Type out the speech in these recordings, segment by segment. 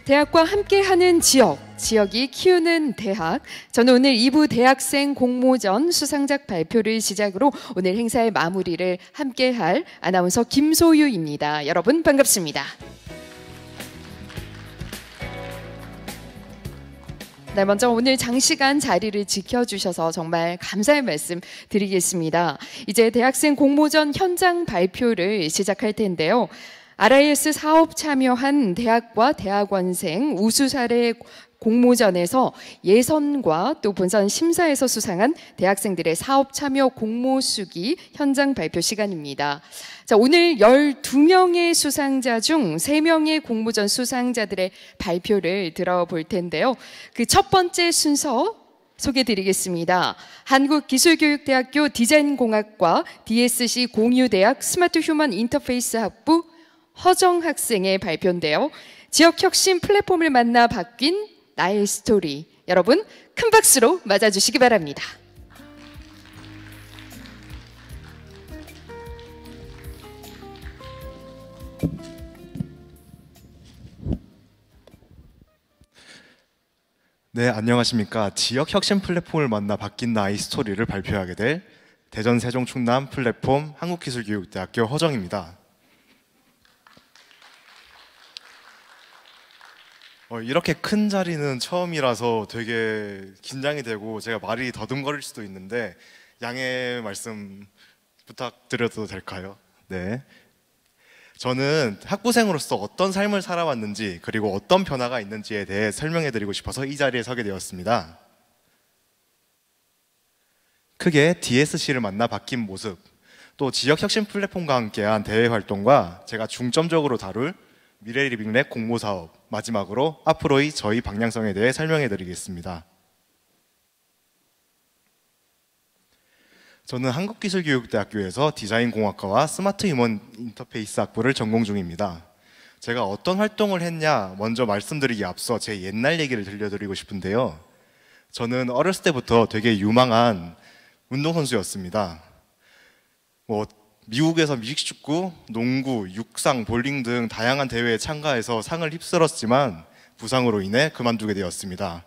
대학과 함께하는 지역, 지역이 키우는 대학. 저는 오늘 2부 대학생 공모전 수상작 발표를 시작으로 오늘 행사의 마무리를 함께할 아나운서 김소유입니다. 여러분 반갑습니다. 네, 먼저 오늘 장시간 자리를 지켜주셔서 정말 감사의 말씀 드리겠습니다. 이제 대학생 공모전 현장 발표를 시작할 텐데요. RIS 사업 참여한 대학과 대학원생 우수 사례 공모전에서 예선과 또 본선 심사에서 수상한 대학생들의 사업 참여 공모수기 현장 발표 시간입니다. 자, 오늘 12명의 수상자 중 3명의 공모전 수상자들의 발표를 들어볼 텐데요. 그 첫 번째 순서 소개드리겠습니다. 한국기술교육대학교 디자인공학과 DSC 공유대학 스마트 휴먼 인터페이스 학부 허정 학생의 발표인데요. 지역혁신 플랫폼을 만나 바뀐 나의 스토리. 여러분 큰 박수로 맞아주시기 바랍니다. 네, 안녕하십니까. 지역혁신 플랫폼을 만나 바뀐 나의 스토리를 발표하게 될 대전 세종 충남 플랫폼 한국기술교육대학교 허정입니다. 이렇게 큰 자리는 처음이라서 되게 긴장이 되고 제가 말이 더듬거릴 수도 있는데 양해 말씀 부탁드려도 될까요? 네. 저는 학부생으로서 어떤 삶을 살아왔는지 그리고 어떤 변화가 있는지에 대해 설명해 드리고 싶어서 이 자리에 서게 되었습니다. 크게 DSC를 만나 바뀐 모습, 또 지역혁신 플랫폼과 함께한 대외 활동과 제가 중점적으로 다룰 미래 리빙랩 공모사업, 마지막으로 앞으로의 저희 방향성에 대해 설명해 드리겠습니다. 저는 한국기술교육대학교에서 디자인공학과와 스마트 휴먼 인터페이스 학부를 전공 중입니다. 제가 어떤 활동을 했냐 먼저 말씀드리기 앞서 제 옛날 얘기를 들려드리고 싶은데요. 저는 어렸을 때부터 되게 유망한 운동선수였습니다. 미국에서 미식축구, 농구, 육상, 볼링 등 다양한 대회에 참가해서 상을 휩쓸었지만 부상으로 인해 그만두게 되었습니다.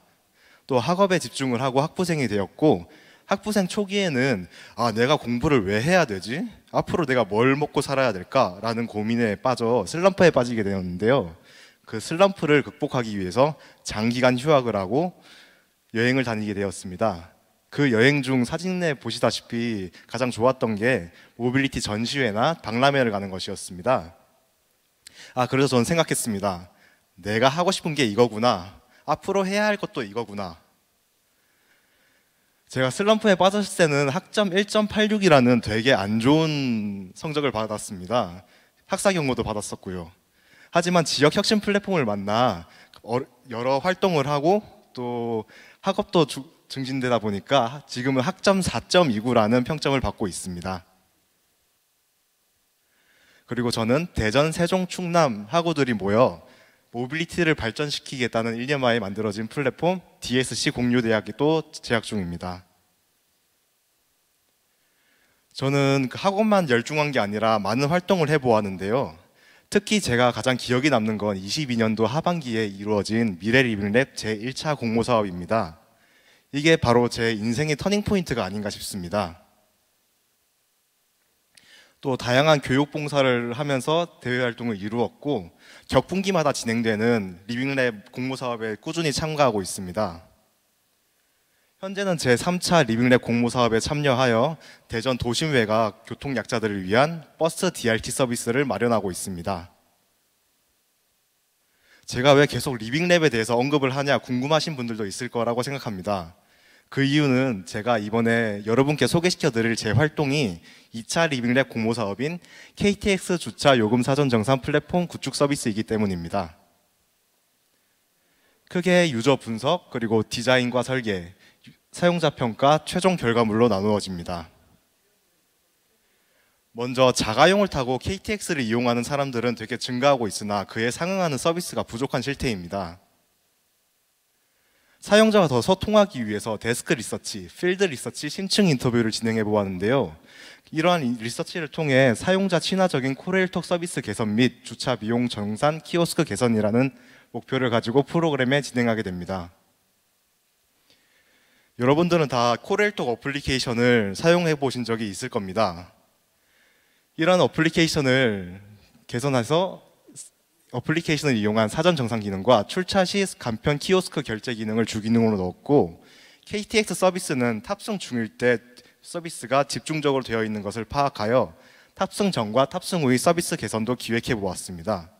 또 학업에 집중을 하고 학부생이 되었고 학부생 초기에는 내가 공부를 왜 해야 되지? 앞으로 내가 뭘 먹고 살아야 될까? 라는 고민에 빠져 슬럼프에 빠지게 되었는데요. 그 슬럼프를 극복하기 위해서 장기간 휴학을 하고 여행을 다니게 되었습니다. 그 여행 중 사진에 보시다시피 가장 좋았던 게 모빌리티 전시회나 박람회를 가는 것이었습니다. 그래서 저는 생각했습니다. 내가 하고 싶은 게 이거구나. 앞으로 해야 할 것도 이거구나. 제가 슬럼프에 빠졌을 때는 학점 1.86이라는 되게 안 좋은 성적을 받았습니다. 학사 경고도 받았었고요. 하지만 지역혁신 플랫폼을 만나 여러 활동을 하고 또 학업도 증진되다 보니까 지금은 학점 4.29라는 평점을 받고 있습니다. 그리고 저는 대전, 세종, 충남 학우들이 모여 모빌리티를 발전시키겠다는 일념하에 만들어진 플랫폼 DSC 공유대학에 또 재학 중입니다. 저는 학업만 열중한 게 아니라 많은 활동을 해보았는데요. 특히 제가 가장 기억에 남는 건 22년도 하반기에 이루어진 미래 리빙랩 제1차 공모사업입니다. 이게 바로 제 인생의 터닝포인트가 아닌가 싶습니다. 또 다양한 교육 봉사를 하면서 대외 활동을 이루었고 격분기마다 진행되는 리빙랩 공모사업에 꾸준히 참가하고 있습니다. 현재는 제3차 리빙랩 공모사업에 참여하여 대전 도심외곽 교통약자들을 위한 버스 DRT 서비스를 마련하고 있습니다. 제가 왜 계속 리빙랩에 대해서 언급을 하냐 궁금하신 분들도 있을 거라고 생각합니다. 그 이유는 제가 이번에 여러분께 소개시켜드릴 제 활동이 2차 리빙랩 공모사업인 KTX 주차 요금 사전 정산 플랫폼 구축 서비스이기 때문입니다. 크게 유저 분석, 그리고 디자인과 설계, 사용자 평가, 최종 결과물로 나누어집니다. 먼저 자가용을 타고 KTX를 이용하는 사람들은 되게 증가하고 있으나 그에 상응하는 서비스가 부족한 실태입니다. 사용자와 더 소통하기 위해서 데스크 리서치, 필드 리서치, 심층 인터뷰를 진행해 보았는데요. 이러한 리서치를 통해 사용자 친화적인 콜레일톡 서비스 개선 및 주차 비용 정산 키오스크 개선이라는 목표를 가지고 프로그램에 진행하게 됩니다. 여러분들은 다 코렐톡 어플리케이션을 사용해 보신 적이 있을 겁니다. 이런 어플리케이션을 개선해서 어플리케이션을 이용한 사전 정상 기능과 출차 시 간편 키오스크 결제 기능을 주기능으로 넣었고, KTX 서비스는 탑승 중일 때 서비스가 집중적으로 되어 있는 것을 파악하여 탑승 전과 탑승 후의 서비스 개선도 기획해 보았습니다.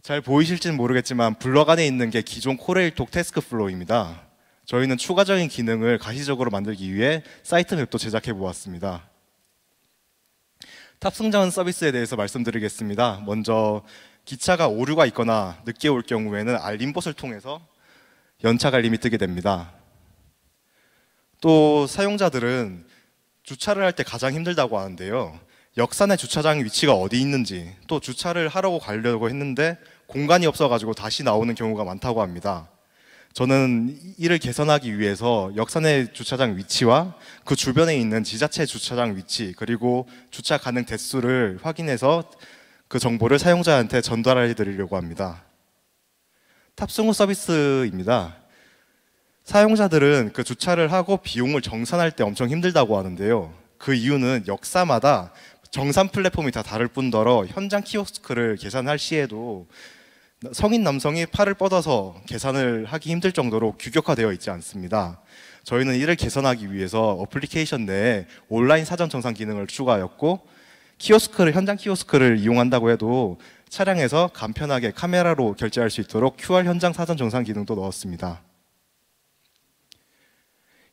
잘 보이실지는 모르겠지만 블럭 안에 있는 게 기존 코레일톡 태스크 플로우입니다. 저희는 추가적인 기능을 가시적으로 만들기 위해 사이트 맵도 제작해 보았습니다. 탑승 전 서비스에 대해서 말씀드리겠습니다. 먼저 기차가 오류가 있거나 늦게 올 경우에는 알림봇을 통해서 연착 알림이 뜨게 됩니다. 또 사용자들은 주차를 할 때 가장 힘들다고 하는데요. 역산의 주차장 위치가 어디 있는지, 또 주차를 하려고 가려고 했는데 공간이 없어가지고 다시 나오는 경우가 많다고 합니다. 저는 이를 개선하기 위해서 역산의 주차장 위치와 그 주변에 있는 지자체 주차장 위치, 그리고 주차 가능 대수를 확인해서 그 정보를 사용자한테 전달해 드리려고 합니다. 탑승 후 서비스입니다. 사용자들은 그 주차를 하고 비용을 정산할 때 엄청 힘들다고 하는데요. 그 이유는 역사마다 정산 플랫폼이 다 다를 뿐더러 현장 키오스크를 계산할 시에도 성인 남성이 팔을 뻗어서 계산을 하기 힘들 정도로 규격화되어 있지 않습니다. 저희는 이를 개선하기 위해서 어플리케이션 내에 온라인 사전 정산 기능을 추가하였고, 현장 키오스크를 이용한다고 해도 차량에서 간편하게 카메라로 결제할 수 있도록 QR 현장 사전 정산 기능도 넣었습니다.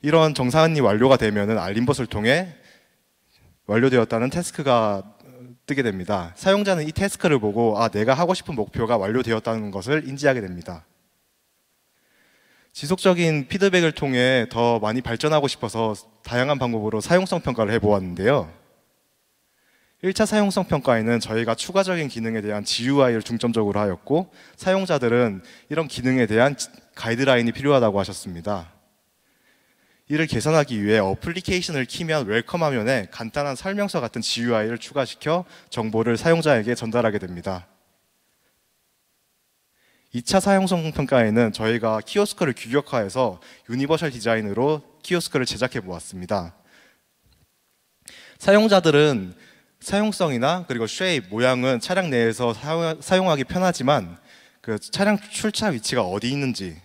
이런 정산이 완료가 되면 알림봇을 통해 완료되었다는 태스크가 뜨게 됩니다. 사용자는 이 태스크를 보고 내가 하고 싶은 목표가 완료되었다는 것을 인지하게 됩니다. 지속적인 피드백을 통해 더 많이 발전하고 싶어서 다양한 방법으로 사용성 평가를 해보았는데요. 1차 사용성 평가에는 저희가 추가적인 기능에 대한 GUI를 중점적으로 하였고, 사용자들은 이런 기능에 대한 가이드라인이 필요하다고 하셨습니다. 이를 개선하기 위해 어플리케이션을 키면 웰컴 화면에 간단한 설명서 같은 GUI를 추가시켜 정보를 사용자에게 전달하게 됩니다. 2차 사용성 평가에는 저희가 키오스크를 규격화해서 유니버셜 디자인으로 키오스크를 제작해 보았습니다. 사용자들은 사용성이나 그리고 쉐입, 모양은 차량 내에서 사용하기 편하지만 그 차량 출차 위치가 어디 있는지,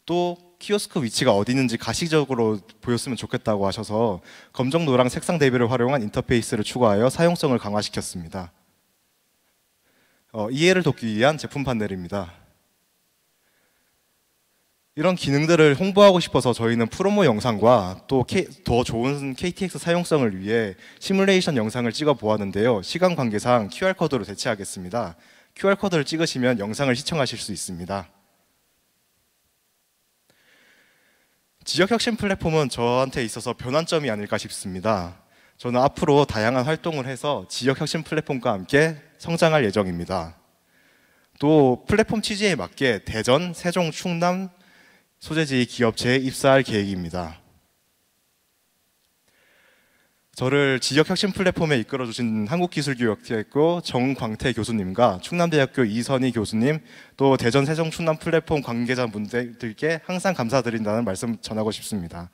또 키오스크 위치가 어디 있는지 가시적으로 보였으면 좋겠다고 하셔서 검정, 노랑 색상 대비를 활용한 인터페이스를 추가하여 사용성을 강화시켰습니다. 이해를 돕기 위한 제품 판넬입니다. 이런 기능들을 홍보하고 싶어서 저희는 프로모 영상과 또 더 좋은 KTX 사용성을 위해 시뮬레이션 영상을 찍어 보았는데요. 시간 관계상 QR코드로 대체하겠습니다. QR코드를 찍으시면 영상을 시청하실 수 있습니다. 지역혁신 플랫폼은 저한테 있어서 변환점이 아닐까 싶습니다. 저는 앞으로 다양한 활동을 해서 지역혁신 플랫폼과 함께 성장할 예정입니다. 또 플랫폼 취지에 맞게 대전, 세종, 충남 소재지 기업체에 입사할 계획입니다. 저를 지역혁신 플랫폼에 이끌어주신 한국기술교육대학교 정광태 교수님과 충남대학교 이선희 교수님, 또 대전, 세종, 충남 플랫폼 관계자분들께 항상 감사드린다는 말씀 전하고 싶습니다.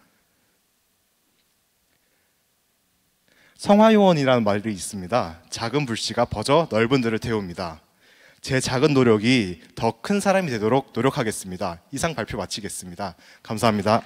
성화요원이라는 말이 있습니다. 작은 불씨가 버져 넓은 들을 태웁니다. 제 작은 노력이 더 큰 사람이 되도록 노력하겠습니다. 이상 발표 마치겠습니다. 감사합니다.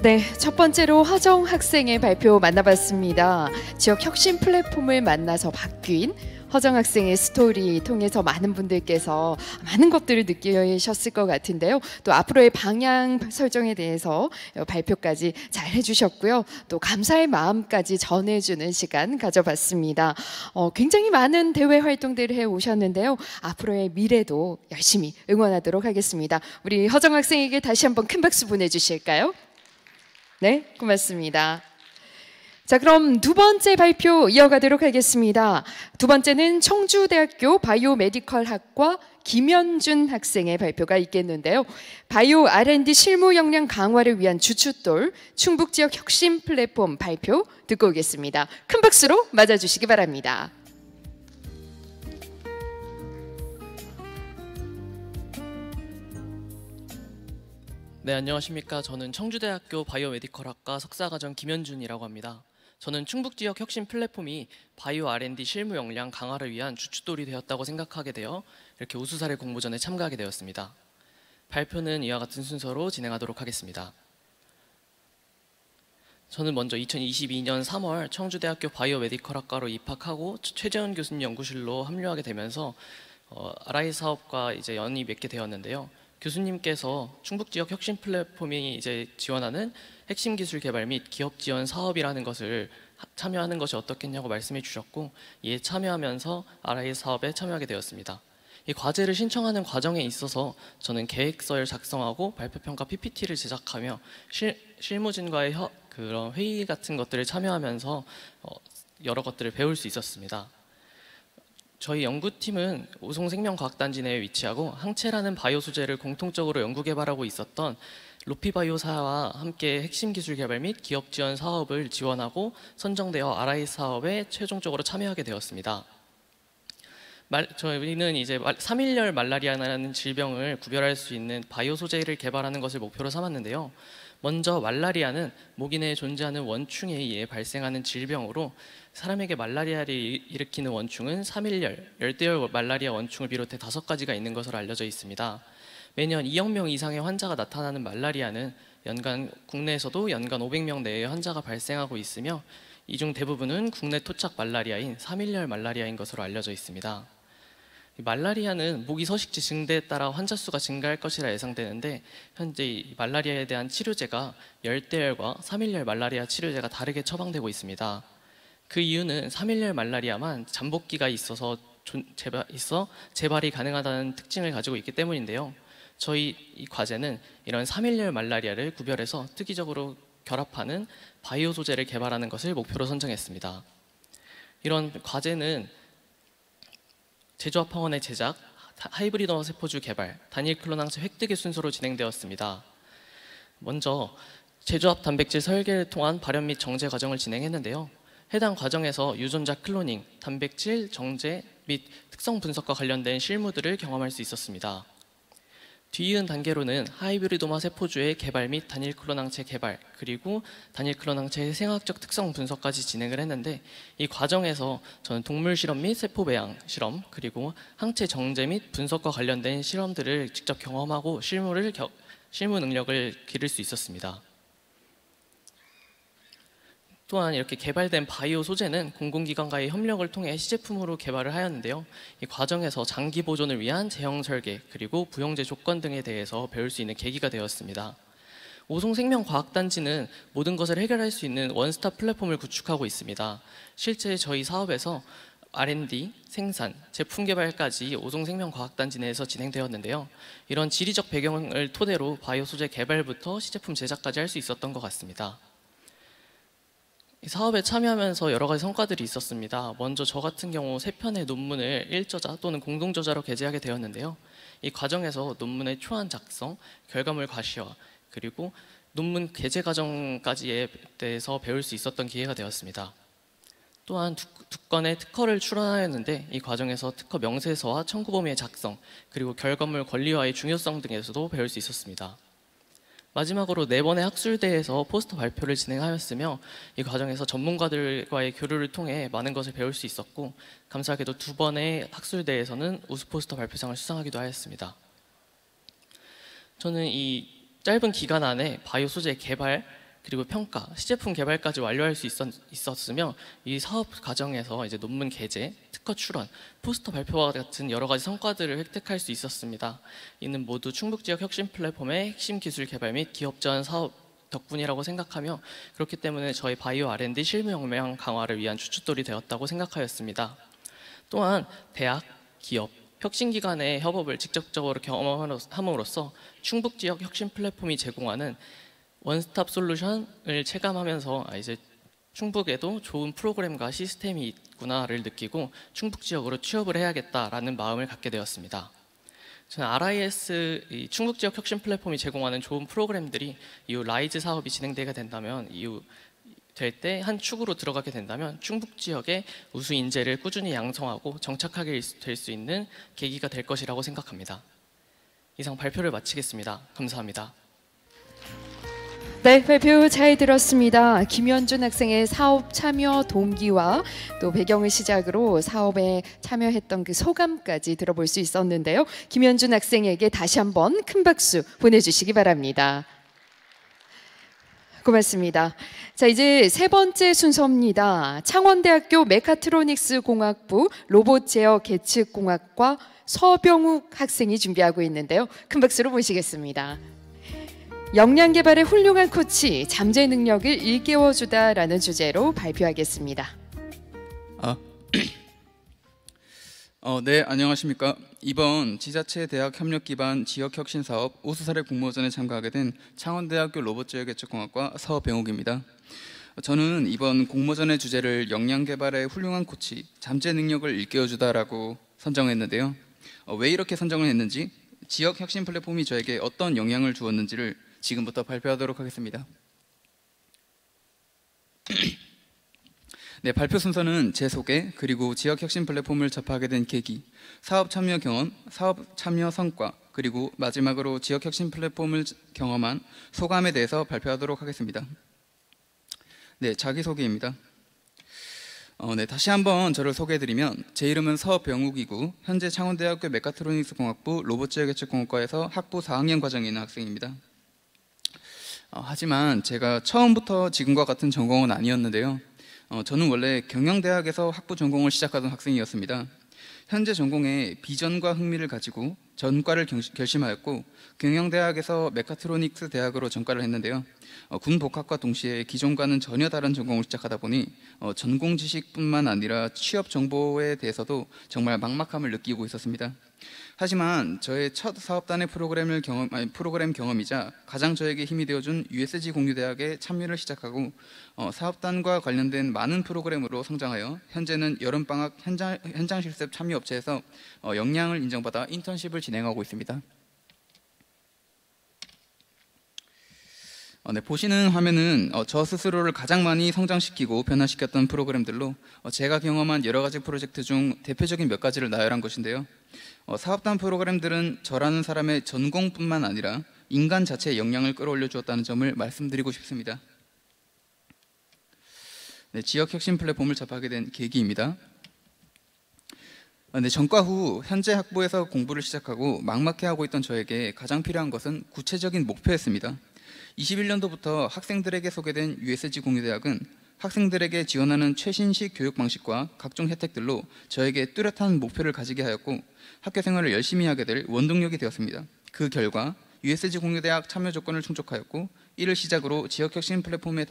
네, 첫 번째로 허정 학생의 발표 만나봤습니다. 지역 혁신 플랫폼을 만나서 바뀐 허정 학생의 스토리 통해서 많은 분들께서 많은 것들을 느끼셨을 것 같은데요. 또 앞으로의 방향 설정에 대해서 발표까지 잘 해주셨고요. 또 감사의 마음까지 전해주는 시간 가져봤습니다. 굉장히 많은 대외 활동들을 해오셨는데요. 앞으로의 미래도 열심히 응원하도록 하겠습니다. 우리 허정 학생에게 다시 한번 큰 박수 보내주실까요? 네, 고맙습니다. 자, 그럼 두 번째 발표 이어가도록 하겠습니다. 두 번째는 청주대학교 바이오메디컬 학과 김현준 학생의 발표가 있겠는데요. 바이오 R&D 실무 역량 강화를 위한 주춧돌 충북 지역 혁신 플랫폼 발표 듣고 오겠습니다. 큰 박수로 맞아주시기 바랍니다. 네, 안녕하십니까. 저는 청주대학교 바이오메디컬학과 석사과정 김현준이라고 합니다. 저는 충북 지역 혁신 플랫폼이 바이오 R&D 실무 역량 강화를 위한 주춧돌이 되었다고 생각하게 되어 이렇게 우수사례 공모전에 참가하게 되었습니다. 발표는 이와 같은 순서로 진행하도록 하겠습니다. 저는 먼저 2022년 3월 청주대학교 바이오메디컬학과로 입학하고 최재원 교수님 연구실로 합류하게 되면서 RI 사업과 이제 연이 맺게 되었는데요. 교수님께서 충북 지역 혁신 플랫폼이 이제 지원하는 핵심 기술 개발 및 기업 지원 사업이라는 것을 참여하는 것이 어떻겠냐고 말씀해 주셨고, 이에 참여하면서 RI 사업에 참여하게 되었습니다. 이 과제를 신청하는 과정에 있어서 저는 계획서를 작성하고 발표평가 PPT를 제작하며 실무진과의 그런 회의 같은 것들을 참여하면서 여러 것들을 배울 수 있었습니다. 저희 연구팀은 오송생명과학단지 내에 위치하고 항체라는 바이오 소재를 공통적으로 연구 개발하고 있었던 로피바이오사와 함께 핵심 기술 개발 및 기업 지원 사업을 지원하고 선정되어 RI 사업에 최종적으로 참여하게 되었습니다. 저희는 이제 3일열 말라리아라는 질병을 구별할 수 있는 바이오 소재를 개발하는 것을 목표로 삼았는데요. 먼저 말라리아는 모기 내에 존재하는 원충에 의해 발생하는 질병으로 사람에게 말라리아를 일으키는 원충은 3일열, 열대열 말라리아 원충을 비롯해 5가지가 있는 것으로 알려져 있습니다. 매년 2억 명 이상의 환자가 나타나는 말라리아는 국내에서도 연간 500명 내외의 환자가 발생하고 있으며 이 중 대부분은 국내 토착 말라리아인 3일열 말라리아인 것으로 알려져 있습니다. 말라리아는 모기 서식지 증대에 따라 환자 수가 증가할 것이라 예상되는데, 현재 이 말라리아에 대한 치료제가 열대열과 3일열 말라리아 치료제가 다르게 처방되고 있습니다. 그 이유는 3일열 말라리아만 잠복기가 있어서 재발이 가능하다는 특징을 가지고 있기 때문인데요. 저희 이 과제는 이런 3일열 말라리아를 구별해서 특이적으로 결합하는 바이오 소재를 개발하는 것을 목표로 선정했습니다. 이런 과제는 제조합 항원의 제작, 하이브리드 세포주 개발, 단일 클론 항체 획득의 순서로 진행되었습니다. 먼저 제조합 단백질 설계를 통한 발현 및 정제 과정을 진행했는데요. 해당 과정에서 유전자 클로닝, 단백질 정제 및 특성 분석과 관련된 실무들을 경험할 수 있었습니다. 뒤이은 단계로는 하이브리도마 세포주의 개발 및 단일 클론 항체 개발, 그리고 단일 클론 항체의 생학적 특성 분석까지 진행을 했는데, 이 과정에서 저는 동물 실험 및 세포 배양 실험, 그리고 항체 정제 및 분석과 관련된 실험들을 직접 경험하고 실무 능력을 기를 수 있었습니다. 또한 이렇게 개발된 바이오 소재는 공공기관과의 협력을 통해 시제품으로 개발을 하였는데요. 이 과정에서 장기 보존을 위한 제형 설계, 그리고 부용제 조건 등에 대해서 배울 수 있는 계기가 되었습니다. 오송생명과학단지는 모든 것을 해결할 수 있는 원스톱 플랫폼을 구축하고 있습니다. 실제 저희 사업에서 R&D, 생산, 제품 개발까지 오송생명과학단지 내에서 진행되었는데요. 이런 지리적 배경을 토대로 바이오 소재 개발부터 시제품 제작까지 할 수 있었던 것 같습니다. 이 사업에 참여하면서 여러 가지 성과들이 있었습니다. 먼저 저 같은 경우 3편의 논문을 1저자 또는 공동저자로 게재하게 되었는데요. 이 과정에서 논문의 초안 작성, 결과물 과시화, 그리고 논문 게재 과정까지에 대해서 배울 수 있었던 기회가 되었습니다. 또한 두 건의 특허를 출원하였는데, 이 과정에서 특허 명세서와 청구 범위의 작성, 그리고 결과물 권리화의 중요성 등에서도 배울 수 있었습니다. 마지막으로 4번의 학술대에서 포스터 발표를 진행하였으며, 이 과정에서 전문가들과의 교류를 통해 많은 것을 배울 수 있었고, 감사하게도 2번의 학술대에서는 우수 포스터 발표상을 수상하기도 하였습니다. 저는 이 짧은 기간 안에 바이오 소재 개발, 그리고 평가, 시제품 개발까지 완료할 수 있었으며, 이 사업 과정에서 이제 논문 게재, 특허 출원, 포스터 발표와 같은 여러 가지 성과들을 획득할 수 있었습니다. 이는 모두 충북 지역 혁신 플랫폼의 핵심 기술 개발 및 기업 지원 사업 덕분이라고 생각하며, 그렇기 때문에 저희 바이오 R&D 실무 역량 강화를 위한 주춧돌이 되었다고 생각하였습니다. 또한 대학, 기업, 혁신기관의 협업을 직접적으로 경험함으로써 충북 지역 혁신 플랫폼이 제공하는 원스톱 솔루션을 체감하면서 이제 충북에도 좋은 프로그램과 시스템이 있구나를 느끼고 충북 지역으로 취업을 해야겠다라는 마음을 갖게 되었습니다. 저는 RIS 이 충북 지역 혁신 플랫폼이 제공하는 좋은 프로그램들이 이후 라이즈 사업이 진행되게 된다면 이후 될 때 한 축으로 들어가게 된다면 충북 지역의 우수 인재를 꾸준히 양성하고 정착하게 될 수 있는 계기가 될 것이라고 생각합니다. 이상 발표를 마치겠습니다. 감사합니다. 네, 발표 잘 들었습니다. 김현준 학생의 사업 참여 동기와 또 배경을 시작으로 사업에 참여했던 그 소감까지 들어볼 수 있었는데요. 김현준 학생에게 다시 한번 큰 박수 보내주시기 바랍니다. 고맙습니다. 자, 이제 세 번째 순서입니다. 창원대학교 메카트로닉스 공학부 로봇 제어 계측 공학과 서병욱 학생이 준비하고 있는데요. 큰 박수로 모시겠습니다. 역량 개발의 훌륭한 코치, 잠재 능력을 일깨워주다라는 주제로 발표하겠습니다. 네, 안녕하십니까. 이번 지자체 대학 협력 기반 지역 혁신 사업 우수사례 공모전에 참가하게 된 창원대학교 로봇 제어 계측 공학과 서병욱입니다. 저는 이번 공모전의 주제를 역량 개발의 훌륭한 코치, 잠재 능력을 일깨워주다라고 선정했는데요. 왜 이렇게 선정을 했는지, 지역 혁신 플랫폼이 저에게 어떤 영향을 주었는지를 지금부터 발표하도록 하겠습니다. 네, 발표 순서는 제 소개, 그리고 지역 혁신 플랫폼을 접하게 된 계기, 사업 참여 경험, 사업 참여 성과, 그리고 마지막으로 지역 혁신 플랫폼을 경험한 소감에 대해서 발표하도록 하겠습니다. 네, 자기소개입니다. 네, 다시 한번 저를 소개해드리면, 제 이름은 서병욱이고 현재 창원대학교 메카트로닉스 공학부 로봇 제어 계측 공학과에서 학부 4학년 과정에 있는 학생입니다. 하지만 제가 처음부터 지금과 같은 전공은 아니었는데요. 저는 원래 경영대학에서 학부 전공을 시작하던 학생이었습니다. 현재 전공에 비전과 흥미를 가지고 전과를 결심하였고 경영대학에서 메카트로닉스 대학으로 전과를 했는데요. 군 복학과 동시에 기존과는 전혀 다른 전공을 시작하다 보니 전공 지식뿐만 아니라 취업 정보에 대해서도 정말 막막함을 느끼고 있었습니다. 하지만 저의 첫 사업단의 프로그램 경험이자 가장 저에게 힘이 되어준 USG 공유대학에 참여를 시작하고 사업단과 관련된 많은 프로그램으로 성장하여 현재는 여름방학 현장 실습 참여 업체에서 역량을 인정받아 인턴십을 진행하고 있습니다. 네, 보시는 화면은 저 스스로를 가장 많이 성장시키고 변화시켰던 프로그램들로 제가 경험한 여러 가지 프로젝트 중 대표적인 몇 가지를 나열한 것인데요. 사업단 프로그램들은 저라는 사람의 전공뿐만 아니라 인간 자체의 역량을 끌어올려 주었다는 점을 말씀드리고 싶습니다. 네, 지역 혁신 플랫폼을 접하게 된 계기입니다. 네, 전과 후 현재 학부에서 공부를 시작하고 막막해하고 있던 저에게 가장 필요한 것은 구체적인 목표였습니다. 21년도부터 학생들에게 소개된 USG 공유대학은 학생들에게 지원하는 최신식 교육 방식과 각종 혜택들로 저에게 뚜렷한 목표를 가지게 하였고 학교 생활을 열심히 하게 될 원동력이 되었습니다. 그 결과 USG 공유대학 참여 조건을 충족하였고 이를 시작으로 지역혁신 플랫폼의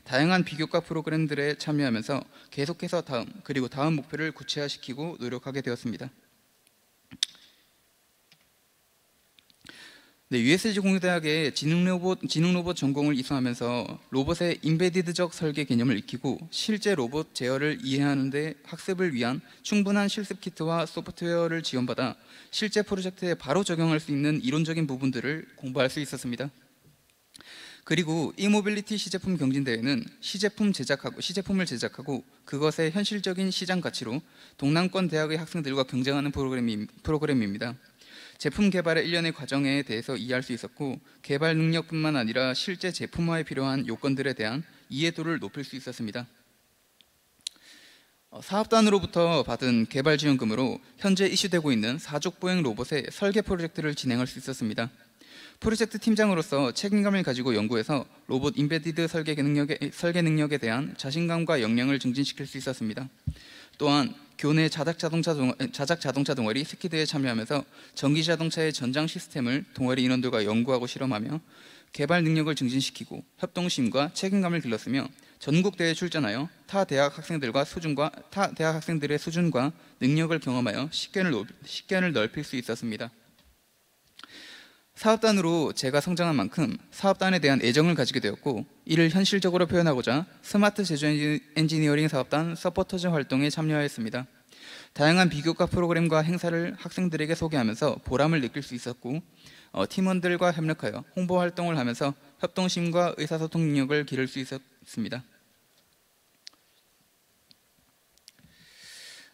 다양한 비교과 프로그램들에 참여하면서 계속해서 다음 목표를 구체화시키고 노력하게 되었습니다. 네, USG 공유대학의 지능 로봇 전공을 이수하면서 로봇의 임베디드적 설계 개념을 익히고 실제 로봇 제어를 이해하는 데 학습을 위한 충분한 실습 키트와 소프트웨어를 지원받아 실제 프로젝트에 바로 적용할 수 있는 이론적인 부분들을 공부할 수 있었습니다. 그리고 이모빌리티 시제품 경진대회는 시제품을 제작하고 그것의 현실적인 시장 가치로 동남권 대학의 학생들과 경쟁하는 프로그램입니다. 제품 개발의 일련의 과정에 대해서 이해할 수 있었고 개발 능력뿐만 아니라 실제 제품화에 필요한 요건들에 대한 이해도를 높일 수 있었습니다. 사업단으로부터 받은 개발 지원금으로 현재 이슈되고 있는 사족보행 로봇의 설계 프로젝트를 진행할 수 있었습니다. 프로젝트 팀장으로서 책임감을 가지고 연구해서 로봇 임베디드 설계 능력에 대한 자신감과 역량을 증진시킬 수 있었습니다. 또한 교내 자작자동차 동아리 스키드에 참여하면서 전기자동차의 전장 시스템을 동아리 인원들과 연구하고 실험하며 개발 능력을 증진시키고 협동심과 책임감을 길렀으며 전국 대회에 출전하여 타 대학 학생들의 수준과 능력을 경험하여 식견을 넓힐 수 있었습니다. 사업단으로 제가 성장한 만큼 사업단에 대한 애정을 가지게 되었고 이를 현실적으로 표현하고자 스마트 제조 엔지니어링 사업단 서포터즈 활동에 참여하였습니다. 다양한 비교과 프로그램과 행사를 학생들에게 소개하면서 보람을 느낄 수 있었고 팀원들과 협력하여 홍보 활동을 하면서 협동심과 의사소통 능력을 기를 수 있었습니다.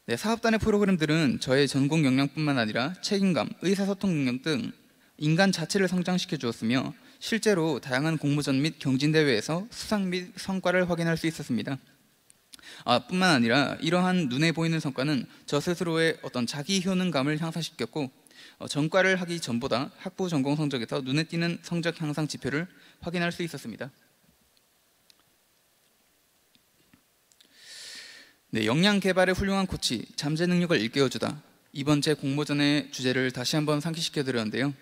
네, 사업단의 프로그램들은 저의 전공 역량뿐만 아니라 책임감, 의사소통 능력 등 인간 자체를 성장시켜 주었으며 실제로 다양한 공모전 및 경진대회에서 수상 및 성과를 확인할 수 있었습니다. 뿐만 아니라 이러한 눈에 보이는 성과는 저 스스로의 어떤 자기 효능감을 향상시켰고 전과를 하기 전보다 학부 전공 성적에서 눈에 띄는 성적 향상 지표를 확인할 수 있었습니다. 네, 역량 개발의 훌륭한 코치, 잠재 능력을 일깨워주다. 이번 제 공모전의 주제를 다시 한번 상기시켜 드렸는데요.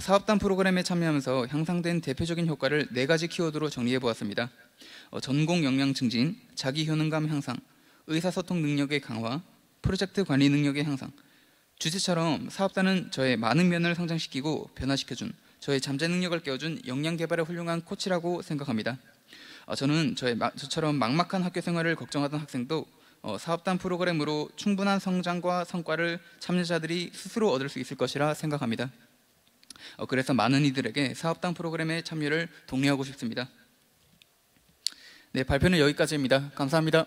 사업단 프로그램에 참여하면서 향상된 대표적인 효과를 4가지 키워드로 정리해 보았습니다. 전공 역량 증진, 자기 효능감 향상, 의사소통 능력의 강화, 프로젝트 관리 능력의 향상. 주제처럼 사업단은 저의 많은 면을 성장시키고 변화시켜준, 저의 잠재 능력을 깨워준 역량 개발의 훌륭한 코치라고 생각합니다. 저는 저처럼 막막한 학교 생활을 걱정하던 학생도 사업단 프로그램으로 충분한 성장과 성과를 참여자들이 스스로 얻을 수 있을 것이라 생각합니다. 그래서 많은 이들에게 사업단 프로그램에 참여를 독려하고 싶습니다. 네, 발표는 여기까지입니다. 감사합니다.